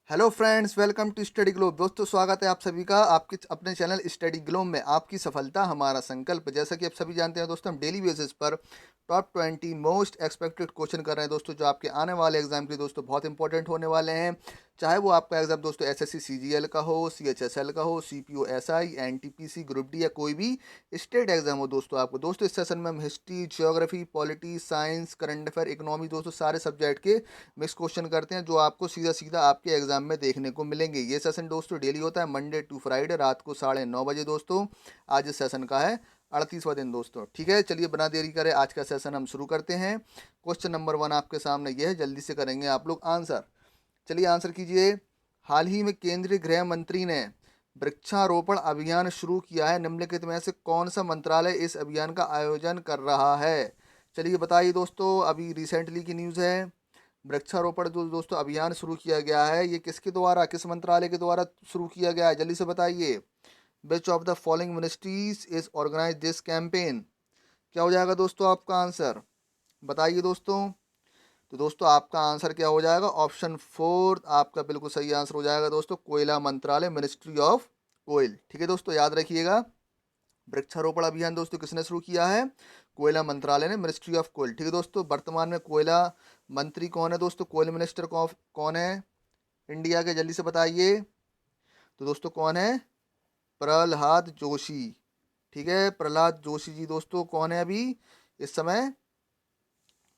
Hello friends, welcome to study globe. दोस्तों, स्वागत है आप सभी का आपके अपने चैनल स्टडी ग्लोब में। आपकी सफलता हमारा संकल्प। जैसा कि आप सभी जानते हैं दोस्तों, हम डेली बेसिस पर टॉप 20 मोस्ट एक्सपेक्टेड क्वेश्चन कर रहे हैं दोस्तों, जो आपके आने वाले एग्जाम के लिए दोस्तों बहुत इंपॉर्टेंट होने वाले हैं। चाहे वो आपका एग्जाम दोस्तों एसएससी सीजीएल का हो, सीएचएसएल का हो, CPO SI, NTPC, group D या कोई भी स्टेट एग्जाम हो दोस्तों। आपको दोस्तों इस सेशन में हम history, geography, polity, science, current affair, economy दोस्तों सारे सब्जेक्ट के मिक्स क्वेश्चन करते हैं, जो आपको सीधा सीधा आपके एग्जाम में देखने को मिलेंगे। ये सेशन दोस्तों डेली होता है, मंडे टू फ्राइडे रात को 9:30 बजे दोस्तों। आज इस सेशन का है 38वां दिन दोस्तों। ठीक है, चलिए बिना देरी करे आज का सेशन हम शुरू करते हैं। क्वेश्चन नंबर 1 आपके सामने ये है, जल्दी से करेंगे आप लोग आंसर। चलिए आंसर कीजिए। हाल ही में केंद्रीय गृह मंत्री ने वृक्षारोपण अभियान शुरू किया है। निम्नलिखित में से कौन सा मंत्रालय इस अभियान का आयोजन कर रहा है? चलिए बताइए दोस्तों, अभी रिसेंटली की न्यूज़ है। वृक्षारोपण जो दोस्तों अभियान शुरू किया गया है, ये किसके द्वारा, किस मंत्रालय के द्वारा शुरू किया गया है? जल्दी से बताइए। Which of the following ministries is organise this campaign? क्या हो जाएगा दोस्तों आपका आंसर? बताइए दोस्तों। तो दोस्तों आपका आंसर क्या हो जाएगा? ऑप्शन 4 आपका बिल्कुल सही आंसर हो जाएगा दोस्तों, कोयला मंत्रालय, मिनिस्ट्री ऑफ ऑयल। ठीक है दोस्तों, याद रखिएगा। वृक्षारोपण अभियान दोस्तों किसने शुरू किया है? कोयला मंत्रालय ने, मिनिस्ट्री ऑफ कोयल। ठीक है दोस्तों, वर्तमान में कोयला मंत्री कौन है दोस्तों? कोयल मिनिस्टर कौन है इंडिया के? जल्दी से बताइए। तो दोस्तों कौन है? प्रहलाद जोशी। ठीक है, प्रहलाद जोशी जी दोस्तों कौन है अभी इस समय?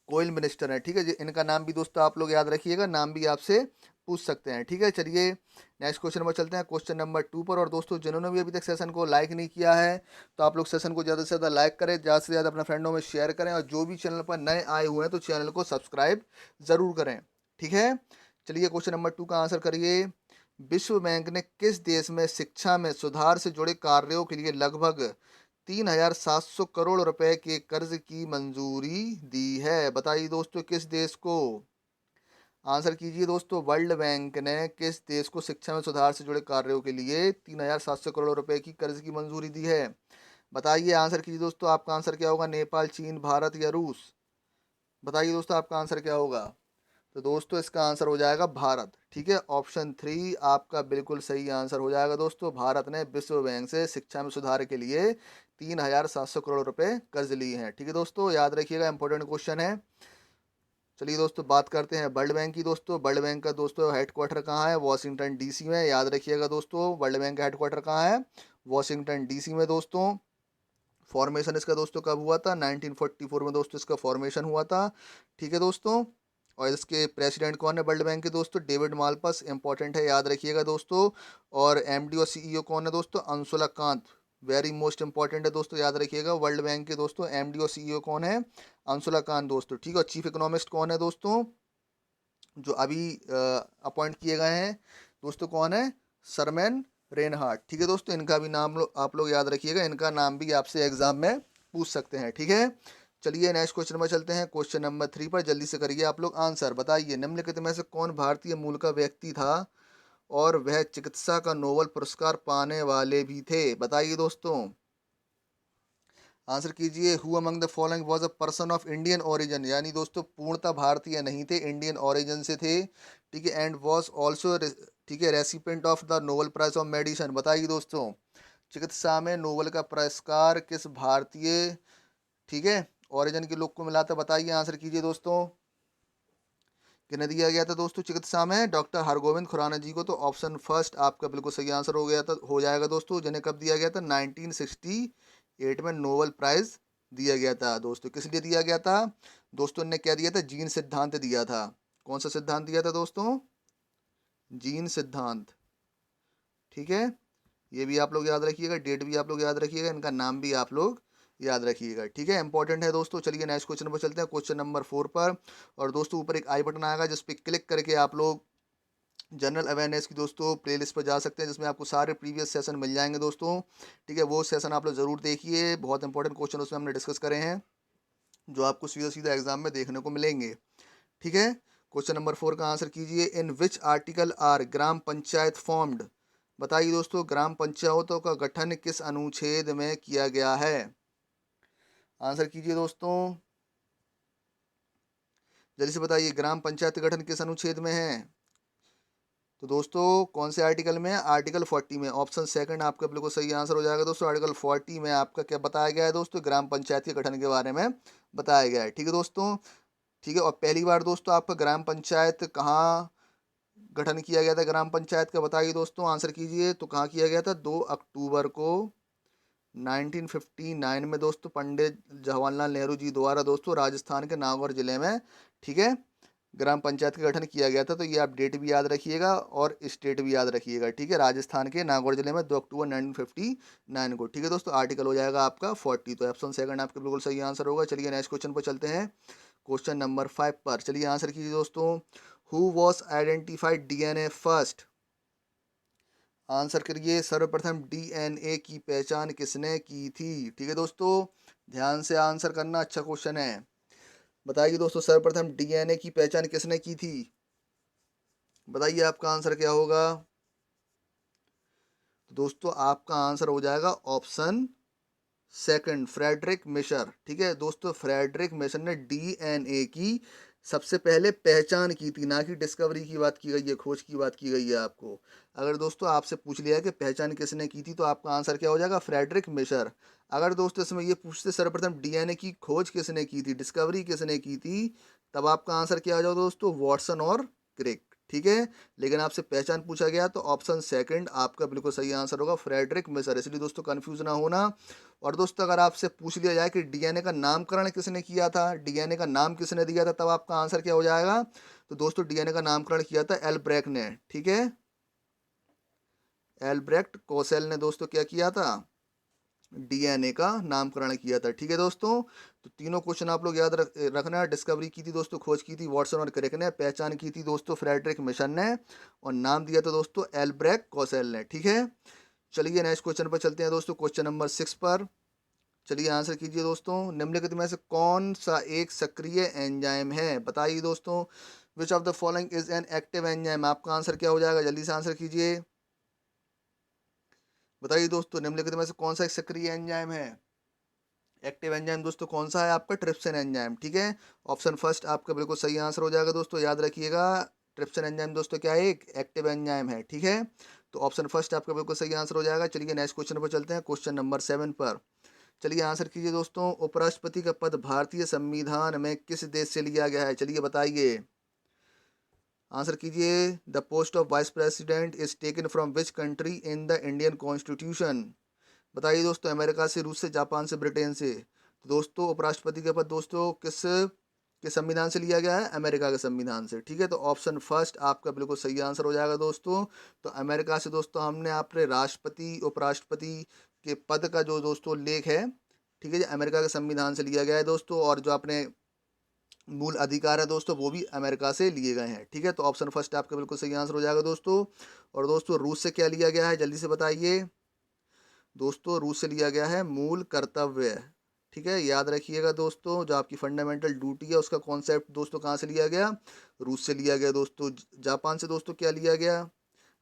कोयल मिनिस्टर है। ठीक है जी, इनका नाम भी दोस्तों आप लोग याद रखिएगा, नाम भी आपसे पूछ सकते हैं। ठीक है, चलिए नेक्स्ट क्वेश्चन पर चलते हैं, क्वेश्चन नंबर 2 पर। और दोस्तों जिन्होंने भी अभी तक सेशन को लाइक नहीं किया है, तो आप लोग सेशन को ज़्यादा से ज़्यादा लाइक करें, ज़्यादा से ज़्यादा अपने फ्रेंडों में शेयर करें, और जो भी चैनल पर नए आए हुए हैं तो चैनल को सब्सक्राइब ज़रूर करें। ठीक है, चलिए क्वेश्चन नंबर 2 का आंसर करिए। विश्व बैंक ने किस देश में शिक्षा में सुधार से जुड़े कार्यों के लिए लगभग 3,700 करोड़ रुपए के कर्ज की मंजूरी दी है? बताइए दोस्तों, किस देश को? आंसर कीजिए दोस्तों। वर्ल्ड बैंक ने किस देश को शिक्षा में सुधार से जुड़े कार्यों के लिए 3,700 करोड़ रुपए की कर्ज की मंजूरी दी है? बताइए, आंसर कीजिए दोस्तों। आपका आंसर क्या होगा? नेपाल, चीन, भारत या रूस? बताइए दोस्तों आपका आंसर क्या होगा? तो दोस्तों इसका आंसर हो जाएगा भारत। ठीक है, ऑप्शन 3 आपका बिल्कुल सही आंसर हो जाएगा दोस्तों। भारत ने विश्व बैंक से शिक्षा में सुधार के लिए 3,700 करोड़ रुपए कर्ज लिए हैं। ठीक है दोस्तों, याद रखिएगा, इंपॉर्टेंट क्वेश्चन है। चलिए दोस्तों बात करते हैं वर्ल्ड बैंक की दोस्तों। वर्ल्ड बैंक का दोस्तों हेडक्वार्टर कहाँ है? वॉशिंगटन डीसी में। याद रखिएगा दोस्तों, वर्ल्ड बैंक का हेडक्वार्टर कहाँ है? वॉशिंगटन डीसी में दोस्तों। फॉर्मेशन इसका दोस्तों कब हुआ था? 1944 में दोस्तों इसका फॉर्मेशन हुआ था। ठीक है दोस्तों, और इसके प्रेसिडेंट कौन है वर्ल्ड बैंक के दोस्तों? डेविड मालपस। इंपॉर्टेंट है, याद रखिएगा दोस्तों। और एमडी और सीईओ कौन है दोस्तों? Anshula Kant. Very most important है दोस्तों, याद रखिएगा। वर्ल्ड बैंक के दोस्तों एमडी और सीईओ कौन है? अंशुला कांत दोस्तों। ठीक है, और चीफ इकोनॉमिस्ट कौन है दोस्तों, जो अभी अपॉइंट किए गए हैं दोस्तों? कौन है? सरमैन रेनहार्ट। ठीक है दोस्तों, इनका भी नाम आप लोग याद रखिएगा, इनका नाम भी आपसे एग्जाम में पूछ सकते हैं। ठीक है, चलिए नेक्स्ट क्वेश्चन में चलते हैं, क्वेश्चन नंबर 3 पर। जल्दी से करिए आप लोग आंसर। बताइए, निम्नलिखित में से कौन भारतीय मूल का व्यक्ति था और वह चिकित्सा का नोबेल पुरस्कार पाने वाले भी थे? बताइए दोस्तों, आंसर कीजिए। Who among the following was a person of Indian origin? यानी दोस्तों पूर्णतः भारतीय नहीं थे, इंडियन ओरिजिन से थे। ठीक है, एंड वाज आल्सो, ठीक है, recipient of the Nobel prize of medicine. बताइए दोस्तों, चिकित्सा में नोबेल का पुरस्कार किस भारतीय, ठीक है, ओरिजिन के लोग को मिला था? बताइए, आंसर कीजिए दोस्तों। किन्हें दिया गया था दोस्तों चिकित्सा में? डॉक्टर हरगोविंद खुराना जी को। तो ऑप्शन फर्स्ट आपका बिल्कुल सही आंसर हो गया था, हो जाएगा दोस्तों। जिन्हें कब दिया गया था? 1968 में नोबेल प्राइज दिया गया था दोस्तों। किस लिए दिया गया था दोस्तों? ने क्या दिया था? जीन सिद्धांत दिया था। कौन सा सिद्धांत दिया था दोस्तों? जीन सिद्धांत। ठीक है, ये भी आप लोग याद रखिएगा, डेट भी आप लोग याद रखिएगा, इनका नाम भी आप लोग याद रखिएगा। ठीक है, इंपॉर्टेंट है दोस्तों। चलिए नेक्स्ट क्वेश्चन पर चलते हैं, क्वेश्चन नंबर 4 पर। और दोस्तों ऊपर एक आई बटन आएगा, जिस पर क्लिक करके आप लोग जनरल अवेयरनेस की दोस्तों प्लेलिस्ट पर जा सकते हैं, जिसमें आपको सारे प्रीवियस सेशन मिल जाएंगे दोस्तों। ठीक है, वो सेशन आप लोग ज़रूर देखिए, बहुत इंपॉर्टेंट क्वेश्चन उसमें हमने डिस्कस करे हैं, जो आपको सीधा सीधा एग्जाम में देखने को मिलेंगे। ठीक है, क्वेश्चन नंबर 4 का आंसर कीजिए। In which article are gram panchayat formed? बताइए दोस्तों, ग्राम पंचायतों का गठन किस अनुच्छेद में किया गया है? आंसर कीजिए दोस्तों, जल्दी से बताइए, ग्राम पंचायत गठन किस अनुच्छेद में है? तो दोस्तों कौन से आर्टिकल में है? आर्टिकल 40 में। ऑप्शन सेकंड आपका बिल्कुल सही आंसर हो जाएगा दोस्तों। आर्टिकल 40 में आपका क्या बताया गया है दोस्तों? ग्राम पंचायत के गठन के बारे में बताया गया है। ठीक है दोस्तों, ठीक है। और पहली बार दोस्तों आपका ग्राम पंचायत कहाँ गठन किया गया था? ग्राम पंचायत का बताइए दोस्तों, आंसर कीजिए। तो कहाँ किया गया था? 2 अक्टूबर को 1959 में दोस्तों, पंडित जवाहरलाल नेहरू जी द्वारा दोस्तों राजस्थान के नागौर जिले में, ठीक है, ग्राम पंचायत का गठन किया गया था। तो ये आप डेट भी याद रखिएगा और स्टेट भी याद रखिएगा। ठीक है, राजस्थान के नागौर जिले में 2 अक्टूबर 1959 को। ठीक है दोस्तों, आर्टिकल हो जाएगा आपका 40। तो ऑप्शन सेकंड आपका बिल्कुल सही आंसर होगा। चलिए नेक्स्ट क्वेश्चन पर चलते हैं। क्वेश्चन नंबर 5 पर चलिए आंसर कीजिए दोस्तों। Who was identified DNA first? Answer करिए। सर्वप्रथम डीएनए की पहचान किसने की थी? ठीक है दोस्तों, ध्यान से आंसर करना, अच्छा क्वेश्चन है। बताइए दोस्तों, सर्वप्रथम डीएनए की पहचान किसने की थी? बताइए आपका आंसर क्या होगा? तो दोस्तों आपका आंसर हो जाएगा ऑप्शन सेकंड, फ्रेडरिक मिशर। ठीक है दोस्तों, फ्रेडरिक मिशर ने डीएनए की सबसे पहले पहचान की थी, ना कि डिस्कवरी की बात की गई है, खोज की बात की गई है आपको। अगर दोस्तों आपसे पूछ लिया है कि पहचान किसने की थी, तो आपका आंसर क्या हो जाएगा? Friedrich Miescher. अगर दोस्तों इसमें ये पूछते सर्वप्रथम डीएनए की खोज किसने की थी, डिस्कवरी किसने की थी, तब आपका आंसर क्या आ जाओ दोस्तों? वॉटसन और क्रिक। ठीक है, लेकिन आपसे पहचान पूछा गया तो ऑप्शन सेकंड आपका बिल्कुल सही आंसर होगा, फ्रेडरिक मिशर। इसलिए दोस्तों कंफ्यूज ना होना। और दोस्तों अगर आपसे पूछ लिया जाए कि डीएनए का नामकरण किसने किया था, डीएनए का नाम किसने दिया था, तब आपका आंसर क्या हो जाएगा? तो दोस्तों डीएनए का नामकरण किया था एल्ब्रेक्ट ने। ठीक है, एल्ब्रेक्ट कोसेल ने दोस्तों क्या किया था? डीएनए का नामकरण किया था। ठीक है दोस्तों, तो तीनों क्वेश्चन आप लोग याद रखना। डिस्कवरी की थी दोस्तों, खोज की थी वॉटसन और क्रिक ने, पहचान की थी दोस्तों फ्रेडरिक मिशन ने, और नाम दिया था दोस्तों एल्ब्रेक्ट कोसेल ने। ठीक है, चलिए नेक्स्ट क्वेश्चन पर चलते हैं दोस्तों, क्वेश्चन नंबर 6 पर। चलिए आंसर कीजिए दोस्तों। निम्नलिखित में से कौन सा एक सक्रिय एंजाइम है? बताइए दोस्तों, विच of the following is an active enzyme? आपका आंसर क्या हो जाएगा? जल्दी से आंसर कीजिए। बताइए दोस्तों, निम्नलिखित में से कौन सा एक सक्रिय एंजाइम है? एक्टिव एंजाइम दोस्तों कौन सा है? आपका ट्रिप्सिन एंजाइम। ठीक है, ऑप्शन फर्स्ट आपका बिल्कुल सही आंसर हो जाएगा दोस्तों, याद रखिएगा। ट्रिप्सिन एंजाइम दोस्तों क्या है? एक एक्टिव एंजाइम है। ठीक है, तो ऑप्शन फर्स्ट आपका बिल्कुल सही आंसर हो जाएगा। चलिए नेक्स्ट क्वेश्चन पर चलते हैं, क्वेश्चन नंबर 7 पर। चलिए आंसर कीजिए दोस्तों। उपराष्ट्रपति का पद भारतीय संविधान में किस देश से लिया गया है? चलिए बताइए, आंसर कीजिए। The post of vice president is taken from which country in the Indian constitution? बताइए दोस्तों, अमेरिका से, रूस से, जापान से, ब्रिटेन से? तो दोस्तों उपराष्ट्रपति का पद दोस्तों किस के संविधान से लिया गया है? अमेरिका के संविधान से। ठीक है, तो ऑप्शन फर्स्ट आपका बिल्कुल सही आंसर हो जाएगा दोस्तों। तो अमेरिका से दोस्तों हमने आपने राष्ट्रपति उपराष्ट्रपति के पद का जो दोस्तों लेख है, ठीक है जी, अमेरिका के संविधान से लिया गया है दोस्तों। और जो अपने मूल अधिकार है दोस्तों, वो भी अमेरिका से लिए गए हैं। ठीक है, तो ऑप्शन फर्स्ट आपका बिल्कुल सही आंसर हो जाएगा दोस्तों। और दोस्तों रूस से क्या लिया गया है? जल्दी से बताइए दोस्तों। रूस से लिया गया है मूल कर्तव्य। ठीक है, याद रखिएगा दोस्तों, जो आपकी फंडामेंटल ड्यूटी है उसका कॉन्सेप्ट दोस्तों कहाँ से लिया गया? रूस से लिया गया दोस्तों। जापान से दोस्तों क्या लिया गया?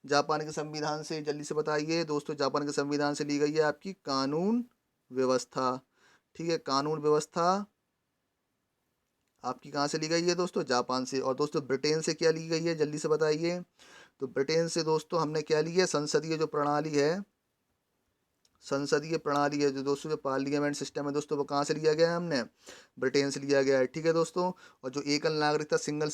जापान के संविधान से। जल्दी से बताइए दोस्तों, जापान के संविधान से ली गई है आपकी कानून व्यवस्था। ठीक है, कानून व्यवस्था आपकी कहाँ से ली गई है दोस्तों? जापान से। और दोस्तों ब्रिटेन से क्या ली गई है? जल्दी से बताइए। तो ब्रिटेन से दोस्तों हमने क्या ली है? संसदीय जो प्रणाली है, संसदीय प्रणाली है जो दोस्तों, जो पार्लियामेंट सिस्टम है दोस्तों, वो कहाँ से लिया गया है? हमने ब्रिटेन से लिया गया है। ठीक है दोस्तों, और जो एकल नागरिकता सिंगल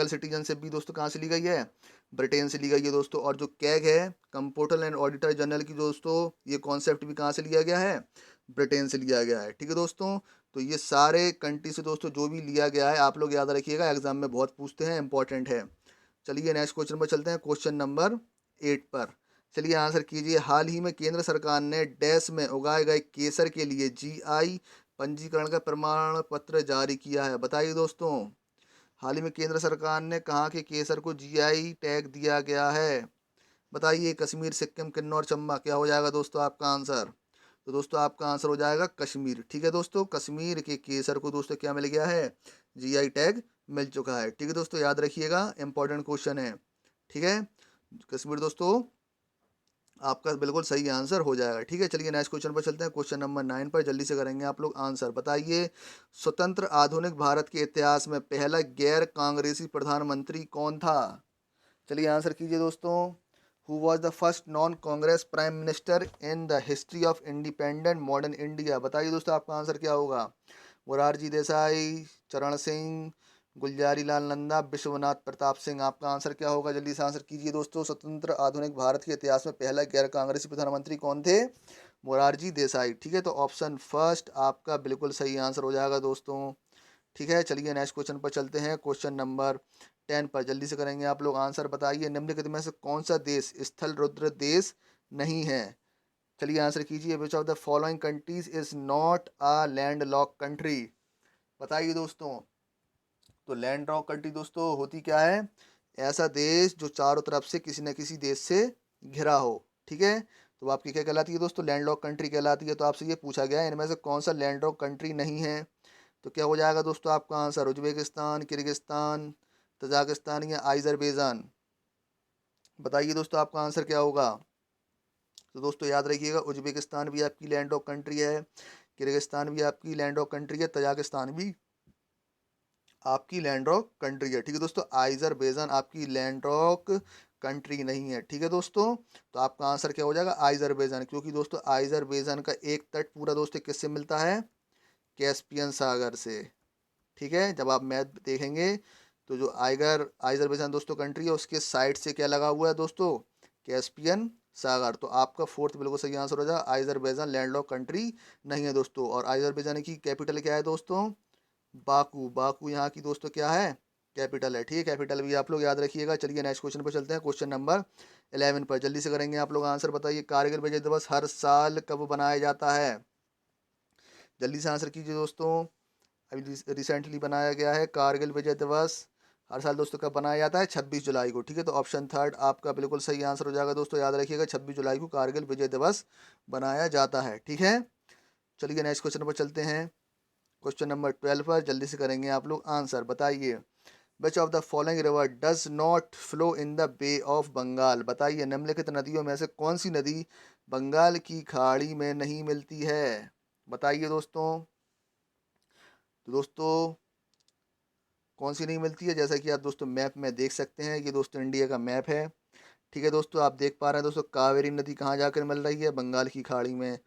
सिटीजनशिप भी दोस्तों कहाँ से ली गई है? ब्रिटेन से ली गई है दोस्तों। और जो कैग है, कंपोर्टल एंड ऑडिटर जनरल की दोस्तों, ये कॉन्सेप्ट भी कहाँ से लिया गया है? ब्रिटेन से लिया गया है। ठीक है दोस्तों, तो ये सारे कंट्री से दोस्तों जो भी लिया गया है आप लोग याद रखिएगा, एग्जाम में बहुत पूछते हैं, इंपॉर्टेंट है। चलिए नेक्स्ट क्वेश्चन पर चलते हैं, क्वेश्चन नंबर 8 पर। चलिए आंसर कीजिए। हाल ही में केंद्र सरकार ने डैश में उगाए गए केसर के लिए जीआई पंजीकरण का प्रमाण पत्र जारी किया है? बताइए दोस्तों, हाल ही में केंद्र सरकार ने कहा कि केसर को जीआई टैग दिया गया है? बताइए, कश्मीर, सिक्किम, किन्नौर, चंबा, क्या हो जाएगा दोस्तों आपका आंसर? तो दोस्तों आपका आंसर हो जाएगा कश्मीर। ठीक है दोस्तों, कश्मीर के केसर को दोस्तों क्या मिल गया है? जीआई टैग मिल चुका है। ठीक है दोस्तों, याद रखिएगा, इंपॉर्टेंट क्वेश्चन है। ठीक है, कश्मीर दोस्तों आपका बिल्कुल सही आंसर हो जाएगा। ठीक है, चलिए नेक्स्ट क्वेश्चन पर चलते हैं, क्वेश्चन नंबर 9 पर। जल्दी से करेंगे आप लोग आंसर। बताइए, स्वतंत्र आधुनिक भारत के इतिहास में पहला गैर कांग्रेसी प्रधानमंत्री कौन था? चलिए आंसर कीजिए दोस्तों। Who was the first non Congress prime minister in the history of independent modern India? बताइए दोस्तों आपका आंसर क्या होगा। मोरारजी देसाई, चरण सिंह, गुलजारी लाल नंदा, विश्वनाथ प्रताप सिंह। आपका आंसर क्या होगा, जल्दी से आंसर कीजिए दोस्तों। स्वतंत्र आधुनिक भारत के इतिहास में पहला गैर कांग्रेसी प्रधानमंत्री कौन थे? मोरारजी देसाई। ठीक है, तो ऑप्शन फर्स्ट आपका बिल्कुल सही आंसर हो जाएगा दोस्तों। ठीक है, चलिए नेक्स्ट क्वेश्चन पर चलते हैं। क्वेश्चन नंबर 10 पर जल्दी से करेंगे आप लोग आंसर। बताइए निम्नलिखित में से कौन सा देश स्थल रुद्र देश नहीं है? चलिए आंसर कीजिए। विच of the following countries is not a land lock country? बताइए दोस्तों। तो लैंड लॉक कंट्री दोस्तों होती क्या है? ऐसा देश जो चारों तरफ से किसी न किसी देश से घिरा हो। ठीक है, तो आपकी क्या कहलाती है दोस्तों? लैंड लॉक कंट्री कहलाती है। तो आपसे ये पूछा गया है इनमें से कौन सा लैंड लॉक कंट्री नहीं है? तो क्या हो जाएगा दोस्तों आपका आंसर? उज्बेकिस्तान, किर्गिस्तान, तजाकिस्तान या आइजरबेजान? बताइए दोस्तों आपका आंसर क्या होगा। तो दोस्तों याद रखिएगा, उज्बेकिस्तान भी आपकी लैंड ऑफ कंट्री है, किर्गिस्तान भी आपकी लैंड ऑफ कंट्री है, तजाकिस्तान भी आपकी लैंड ऑफ कंट्री है। ठीक है दोस्तों, आइजरबेजान आपकी लैंड ऑफ कंट्री नहीं है। ठीक है दोस्तों, तो आपका आंसर क्या हो जाएगा? आइजरबेजान। क्योंकि दोस्तों आइजरबेजान का एक तट पूरा दोस्तों किससे मिलता है? कैस्पियन सागर से। ठीक है, जब आप मैप देखेंगे तो जो आइजरबैजान दोस्तों कंट्री है उसके साइड से क्या लगा हुआ है दोस्तों? कैस्पियन सागर। तो आपका फोर्थ बिल्कुल सही आंसर हो जाएगा। आइजरबैजान लैंडलॉक कंट्री नहीं है दोस्तों। और आइजरबैजान की कैपिटल क्या है दोस्तों? बाकू। बाकू यहाँ की दोस्तों क्या है? कैपिटल है। ठीक है, कैपिटल भी आप लोग याद रखिएगा। चलिए नेक्स्ट क्वेश्चन पर चलते हैं। क्वेश्चन नंबर 11 पर जल्दी से करेंगे आप लोग आंसर। बताइए कारगिल विजय दिवस हर साल कब मनाया जाता है? जल्दी से आंसर कीजिए दोस्तों। अभी रिसेंटली बनाया गया है कारगिल विजय दिवस। हर साल दोस्तों कब बनाया जाता है? 26 जुलाई को। ठीक है, तो ऑप्शन थर्ड आपका बिल्कुल सही आंसर हो जाएगा दोस्तों। याद रखिएगा 26 जुलाई को कारगिल विजय दिवस बनाया जाता है। ठीक है, चलिए नेक्स्ट क्वेश्चन पर चलते हैं। क्वेश्चन नंबर 12 पर जल्दी से करेंगे आप लोग आंसर। बताइए which of the following river does not flow in the Bay of Bengal? बताइए निम्नलिखित नदियों में से कौन सी नदी बंगाल की खाड़ी में नहीं मिलती है? बताइए दोस्तों। तो दोस्तों कौन सी नहीं मिलती है, जैसा कि आप दोस्तों मैप में देख सकते हैं, ये दोस्तों इंडिया का मैप है। ठीक है दोस्तों, आप देख पा रहे हैं दोस्तों कावेरी नदी कहाँ जाकर मिल रही है? बंगाल की खाड़ी में।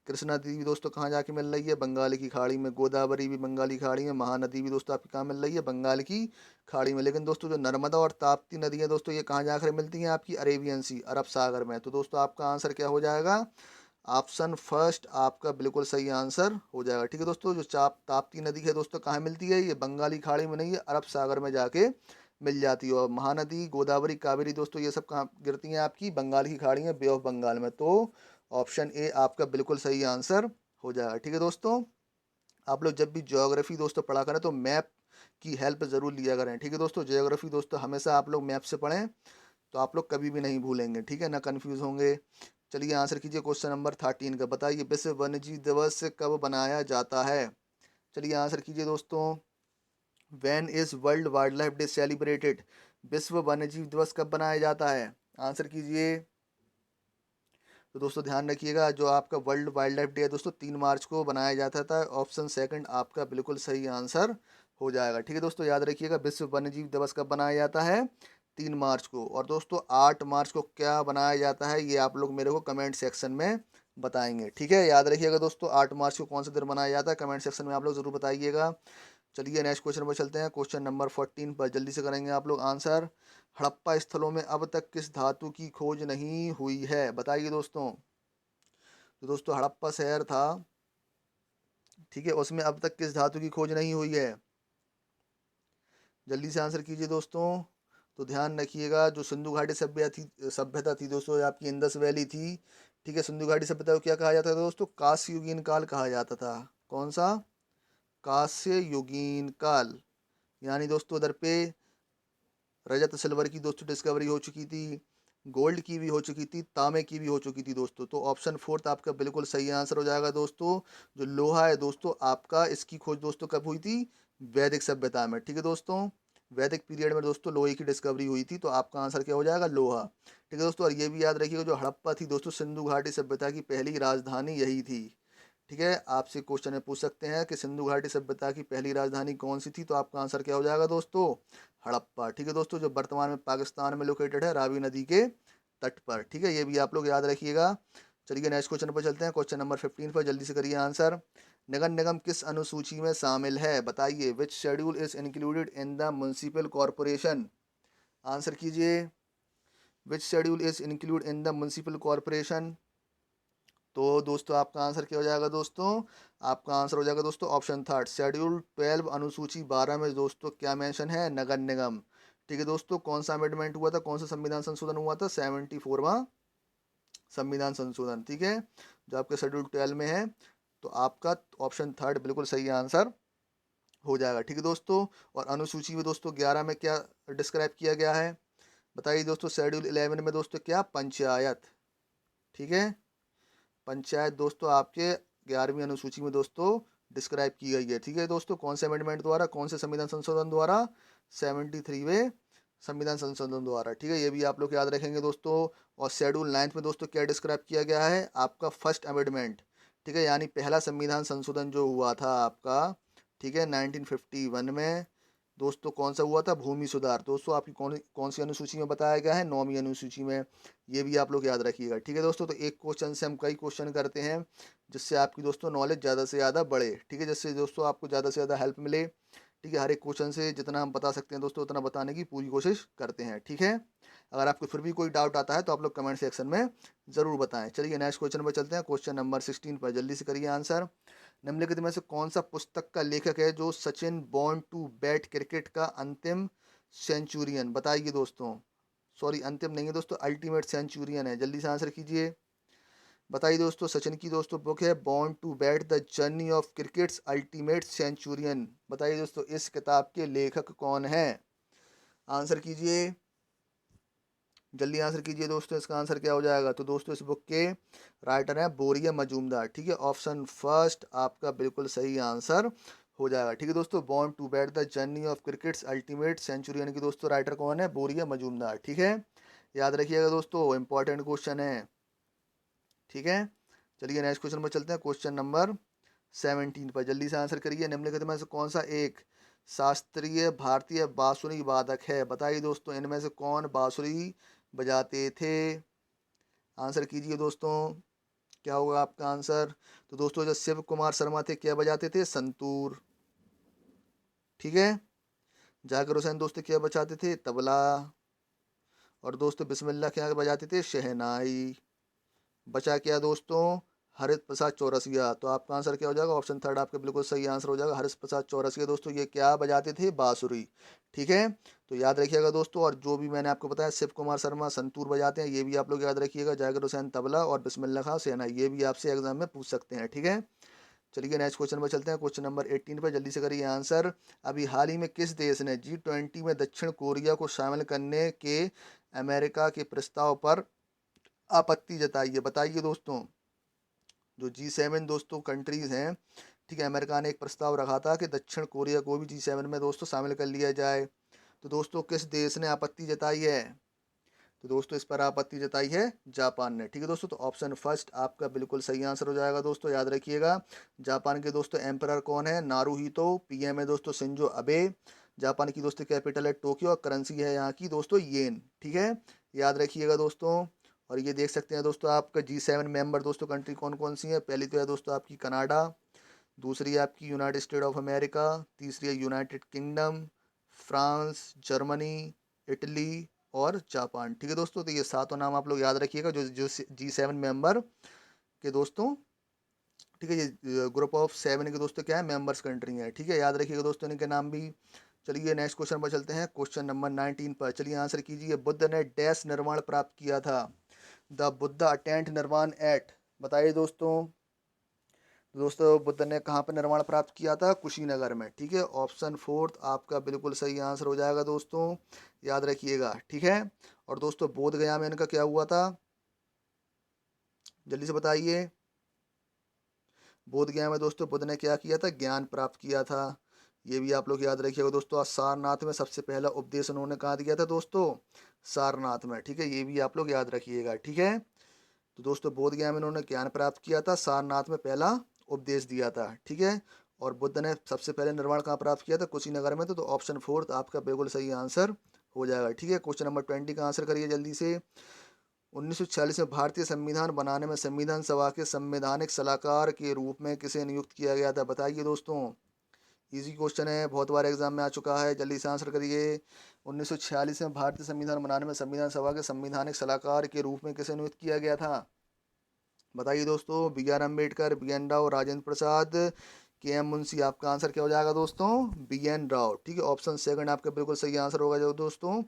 कृष्णा नदी भी दोस्तों कहाँ जाके मिल रही है? बंगाल की खाड़ी में। गोदावरी भी बंगाली खाड़ी में। महानदी भी दोस्तों आपकी कहाँ मिल रही है? बंगाल की खाड़ी में। लेकिन दोस्तों जो नर्मदा और ताप्ती नदी है दोस्तों ये कहाँ जाकर मिलती हैं? आपकी अरेबियन सी, अरब सागर में। तो दोस्तों आपका आंसर क्या हो जाएगा? ऑप्शन फर्स्ट आपका बिल्कुल सही आंसर हो जाएगा। ठीक है दोस्तों, जो चाप ताप्ती नदी है दोस्तों कहाँ मिलती है? ये बंगाली खाड़ी में नहीं है, अरब सागर में जाके मिल जाती है। और महानदी, गोदावरी, कावेरी दोस्तों ये सब कहाँ गिरती हैं? आपकी बंगाल की खाड़ी में, बे ऑफ बंगाल में। तो ऑप्शन ए आपका बिल्कुल सही आंसर हो जाएगा। ठीक है दोस्तों, आप लोग जब भी ज्योग्राफी दोस्तों पढ़ा करें तो मैप की हेल्प ज़रूर लिया करें। ठीक है दोस्तों, ज्योग्राफी दोस्तों हमेशा आप लोग मैप से पढ़ें तो आप लोग कभी भी नहीं भूलेंगे। ठीक है ना, कन्फ्यूज़ होंगे। चलिए आंसर कीजिए क्वेश्चन नंबर 13 का। बताइए विश्व वन्यजीव दिवस कब बनाया जाता है? चलिए आंसर कीजिए दोस्तों। When is world wild life day celebrated? विश्व वन्यजीव दिवस कब बनाया जाता है? आंसर कीजिए। तो दोस्तों ध्यान रखिएगा, जो आपका वर्ल्ड वाइल्ड लाइफ डे है दोस्तों 3 मार्च को बनाया जाता था। ऑप्शन सेकंड आपका बिल्कुल सही आंसर हो जाएगा। ठीक है दोस्तों, याद रखिएगा विश्व वन्यजीव दिवस कब बनाया जाता है? 3 मार्च को। और दोस्तों 8 मार्च को क्या बनाया जाता है ये आप लोग मेरे को कमेंट सेक्शन में बताएंगे। ठीक है, याद रखिएगा दोस्तों 8 मार्च को कौन सा दिन मनाया जाता है, कमेंट सेक्शन में आप लोग ज़रूर बताइएगा। चलिए नेक्स्ट क्वेश्चन पर चलते हैं। क्वेश्चन नंबर 14 पर जल्दी से करेंगे आप लोग आंसर। हड़प्पा स्थलों में अब तक किस धातु की खोज नहीं हुई है? बताइए दोस्तों। तो दोस्तों हड़प्पा शहर था, ठीक है, उसमें अब तक किस धातु की खोज नहीं हुई है? जल्दी से आंसर कीजिए दोस्तों। तो ध्यान रखिएगा, जो सिंधु घाटी सभ्यता थी दोस्तों, ये आपकी इंदस वैली थी। ठीक है, सिंधु घाटी सभ्यता को क्या कहा जाता था दोस्तों? कांस्य युगीन काल कहा जाता था। कौन सा? कांस्य युगीन काल। यानी दोस्तों उधर पे रजत सिल्वर की दोस्तों डिस्कवरी हो चुकी थी, गोल्ड की भी हो चुकी थी, तांबे की भी हो चुकी थी दोस्तों। तो ऑप्शन फोर्थ आपका बिल्कुल सही आंसर हो जाएगा दोस्तों। जो लोहा है दोस्तों आपका, इसकी खोज दोस्तों कब हुई थी? वैदिक सभ्यता में। ठीक है दोस्तों, वैदिक पीरियड में दोस्तों लोहे की डिस्कवरी हुई थी। तो आपका आंसर क्या हो जाएगा? लोहा। ठीक है दोस्तों, और ये भी याद रखिएगा जो हड़प्पा थी दोस्तों सिंधु घाटी सभ्यता की पहली राजधानी यही थी। ठीक है, आपसे क्वेश्चन में पूछ सकते हैं कि सिंधु घाटी सभ्यता की पहली राजधानी कौन सी थी, तो आपका आंसर क्या हो जाएगा दोस्तों, हड़प्पा। ठीक है दोस्तों, जो वर्तमान में पाकिस्तान में लोकेटेड है, रावी नदी के तट पर। ठीक है, ये भी आप लोग याद रखिएगा। चलिए नेक्स्ट क्वेश्चन पर चलते हैं, क्वेश्चन नंबर 15 पर जल्दी से करिए आंसर। नगर निगम किस अनुसूची में शामिल है, बताइए। Which schedule is included in the municipal corporation, answer कीजिए। Which schedule is include in the municipal corporation. तो दोस्तों आपका आंसर क्या हो जाएगा दोस्तों, आपका आंसर हो जाएगा दोस्तों ऑप्शन थर्ड, शेड्यूल 12 अनुसूची 12 में दोस्तों क्या मेंशन है, नगर निगम। ठीक है दोस्तों, कौन सा अमेंडमेंट हुआ था, कौन सा संविधान संशोधन हुआ था, 74वां संविधान संशोधन। ठीक है, जो आपके शेड्यूल 12 में है, तो आपका ऑप्शन थर्ड बिल्कुल सही आंसर हो जाएगा। ठीक है दोस्तों, और अनुसूची में दोस्तों 11 में क्या डिस्क्राइब किया गया है, बताइए दोस्तों। शेड्यूल 11 में दोस्तों क्या, पंचायत। ठीक है, पंचायत दोस्तों आपके 11वीं अनुसूची में दोस्तों डिस्क्राइब की गई है। ठीक है दोस्तों, कौन से अमेंडमेंट द्वारा, कौन से संविधान संशोधन द्वारा, 73वें संविधान संशोधन द्वारा। ठीक है, ये भी आप लोग याद रखेंगे दोस्तों। और शेड्यूल 9 में दोस्तों क्या डिस्क्राइब किया गया है, आपका फर्स्ट अमेंडमेंट। ठीक है, यानी पहला संविधान संशोधन जो हुआ था आपका, ठीक है, 1951 में दोस्तों, कौन सा हुआ था, भूमि सुधार। दोस्तों आपकी कौन कौन सी अनुसूची में बताया गया है, 9वीं अनुसूची में। ये भी आप लोग याद रखिएगा। ठीक है दोस्तों, तो एक क्वेश्चन से हम कई क्वेश्चन करते हैं, जिससे आपकी दोस्तों नॉलेज ज़्यादा से ज़्यादा बढ़े। ठीक है, जिससे दोस्तों आपको ज़्यादा से ज़्यादा हेल्प मिले। ठीक है, हर एक क्वेश्चन से जितना हम बता सकते हैं दोस्तों, उतना बताने की पूरी कोशिश करते हैं। ठीक है, अगर आपको फिर भी कोई डाउट आता है तो आप लोग कमेंट सेक्शन में ज़रूर बताएं। चलिए नेक्स्ट क्वेश्चन पर चलते हैं, क्वेश्चन नंबर 16 पर जल्दी से करिए आंसर। निम्नलिखित में से कौन सा पुस्तक का लेखक है जो Sachin born to bat cricket का अंतिम सेंचुरियन, बताइए दोस्तों। सॉरी, अंतिम नहीं है दोस्तों, अल्टीमेट सेंचुरियन है। जल्दी से आंसर कीजिए, बताइए दोस्तों। सचिन की दोस्तों बुक है born to bat the journey of cricket's ultimate centurion. बताइए दोस्तों इस किताब के लेखक कौन है, आंसर कीजिए, जल्दी आंसर कीजिए दोस्तों, इसका आंसर क्या हो जाएगा। तो दोस्तों इस बुक के राइटर हैं बोरिया मजूमदार। ठीक है, ऑप्शन फर्स्ट आपका बिल्कुल सही आंसर हो जाएगा। ठीक है दोस्तों, born to bat the journey of cricket's ultimate centurion की दोस्तों राइटर कौन है, बोरिया मजूमदार। ठीक है, याद रखिएगा दोस्तों, इंपॉर्टेंट क्वेश्चन है। ठीक है, चलिए नेक्स्ट क्वेश्चन पर चलते हैं, क्वेश्चन नंबर 17 पर जल्दी से आंसर करिए। निम्नलिखित में से कौन सा एक शास्त्रीय भारतीय बांसुरी वादक है, बताइए दोस्तों। इनमें से कौन बांसुरी बजाते थे, आंसर कीजिए दोस्तों, क्या होगा आपका आंसर। तो दोस्तों जो शिव कुमार शर्मा थे क्या बजाते थे, संतूर। ठीक है, जाकिर हुसैन दोस्तों क्या बजाते थे, तबला। और दोस्तों बिस्मिल्लाह क्या बजाते थे, शहनाई। बचा क्या दोस्तों, हरित प्रसाद चौरसिया। तो आपका आंसर क्या हो जाएगा, ऑप्शन थर्ड आपका बिल्कुल सही आंसर हो जाएगा, हरित प्रसाद चौरसिया। दोस्तों ये क्या बजाते थे, बांसुरी। ठीक है, तो याद रखिएगा दोस्तों। और जो भी मैंने आपको बताया, शिव कुमार शर्मा संतूर बजाते हैं, ये भी आप लोग याद रखिएगा। जाकिर हुसैन तबला और बिस्मिल्लाह खां शहनाई, ये भी आपसे एग्जाम में पूछ सकते हैं। ठीक है, चलिए नेक्स्ट क्वेश्चन पर चलते हैं, क्वेश्चन नंबर 18 पर जल्दी से करिए आंसर। अभी हाल ही में किस देश ने G20 में दक्षिण कोरिया को शामिल करने के अमेरिका के प्रस्ताव पर आपत्ति जताई है, बताइए दोस्तों। जो G7 दोस्तों कंट्रीज हैं, ठीक है, अमेरिका ने एक प्रस्ताव रखा था कि दक्षिण कोरिया को भी G7 में दोस्तों शामिल कर लिया जाए। तो दोस्तों किस देश ने आपत्ति जताई है, तो दोस्तों इस पर आपत्ति जताई है जापान ने। ठीक है दोस्तों, तो ऑप्शन फर्स्ट आपका बिल्कुल सही आंसर हो जाएगा दोस्तों, याद रखिएगा। जापान के दोस्तों एम्परर कौन है, नारूहितो। पीएम है दोस्तों शिंजो अबे। जापान की दोस्तों कैपिटल है टोक्यो, और करेंसी है यहाँ की दोस्तों येन। ठीक है, याद रखिएगा दोस्तों। और ये देख सकते हैं दोस्तों, आपका G7 मेंबर दोस्तों कंट्री कौन कौन सी है। पहली तो है दोस्तों आपकी कनाडा, दूसरी है आपकी यूनाइटेड स्टेट ऑफ अमेरिका, तीसरी है United kingdom, France, Germany, Italy और जापान। ठीक है दोस्तों, तो ये सातों नाम आप लोग याद रखिएगा, जो जो G7 मेंबर के दोस्तों। ठीक है, ये ग्रुप ऑफ 7 के दोस्तों क्या है, मेंबर्स कंट्री है। ठीक है, याद रखिएगा दोस्तों इनके नाम भी। चलिए नेक्स्ट क्वेश्चन पर चलते हैं, क्वेश्चन नंबर 19 पर चलिए आंसर कीजिए। बुद्ध ने डैश निर्माण प्राप्त किया था, द बुद्धा अटेंट निर्वाण एट, बताइए दोस्तों। दोस्तों बुद्ध ने कहाँ पर निर्माण प्राप्त किया था, कुशीनगर में। ठीक है, ऑप्शन फोर्थ आपका बिल्कुल सही आंसर हो जाएगा दोस्तों, याद रखिएगा। ठीक है, और दोस्तों बोध गया में इनका क्या हुआ था, जल्दी से बताइए। बोध गया में दोस्तों बुद्ध ने क्या किया था, ज्ञान प्राप्त किया था। ये भी आप लोग याद रखिएगा दोस्तों। और सारनाथ में सबसे पहला उपदेश उन्होंने कहाँ दिया था दोस्तों, सारनाथ में। ठीक है, ये भी आप लोग याद रखिएगा। ठीक है, तो दोस्तों बोध गया में उन्होंने ज्ञान प्राप्त किया था, सारनाथ में पहला उपदेश दिया था, ठीक है। और बुद्ध ने सबसे पहले निर्वाण कहाँ प्राप्त किया था? कुशीनगर में। तो ऑप्शन 4 आपका बिल्कुल सही आंसर हो जाएगा, ठीक है। क्वेश्चन नंबर 20 का आंसर करिए जल्दी से। 1946 में भारतीय संविधान बनाने में संविधान सभा के संवैधानिक सलाहकार के रूप में किसे नियुक्त किया गया था? बताइए दोस्तों। इजी क्वेश्चन है, बहुत बार एग्जाम में आ चुका है, जल्दी से आंसर करिए। 1946 में भारतीय संविधान बनाने में संविधान सभा के संवैधानिक सलाहकार के रूप में किसे नियुक्त किया गया था? बताइए दोस्तों। B R Ambedkar, B N Rau, Rajendra Prasad, K M Munshi. आपका आंसर क्या हो जाएगा दोस्तों? बी एन राव, ठीक है। ऑप्शन सेकंड आपका बिल्कुल सही आंसर होगा जो दोस्तों,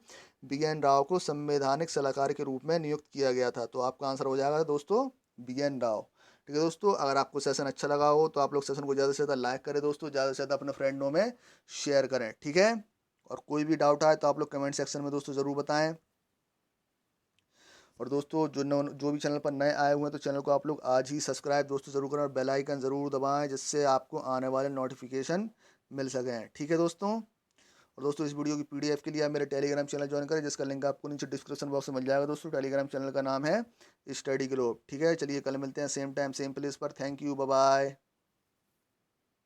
बी एन राव को संवैधानिक सलाहकार के रूप में नियुक्त किया गया था। तो आपका आंसर हो जाएगा दोस्तों बी एन राव, ठीक है दोस्तों। अगर आपको सेशन अच्छा लगा हो तो आप लोग सेशन को ज़्यादा से ज़्यादा लाइक करें दोस्तों, ज़्यादा से ज़्यादा अपने फ्रेंडों में शेयर करें, ठीक है। और कोई भी डाउट आए तो आप लोग कमेंट सेक्शन में दोस्तों ज़रूर बताएं। और दोस्तों जो भी चैनल पर नए आए हुए हैं तो चैनल को आप लोग आज ही सब्सक्राइब दोस्तों ज़रूर करें और बेल आइकन ज़रूर दबाएं, जिससे आपको आने वाले नोटिफिकेशन मिल सकें, ठीक है दोस्तों। और दोस्तों इस वीडियो की पीडीएफ के लिए आप मेरे टेलीग्राम चैनल ज्वाइन करें, जिसका लिंक आपको नीचे डिस्क्रिप्शन बॉक्स में मिल जाएगा दोस्तों। टेलीग्राम चैनल का नाम है स्टडी ग्लोब, ठीक है। चलिए कल मिलते हैं सेम टाइम सेम प्लेस पर। Thank you, bye bye.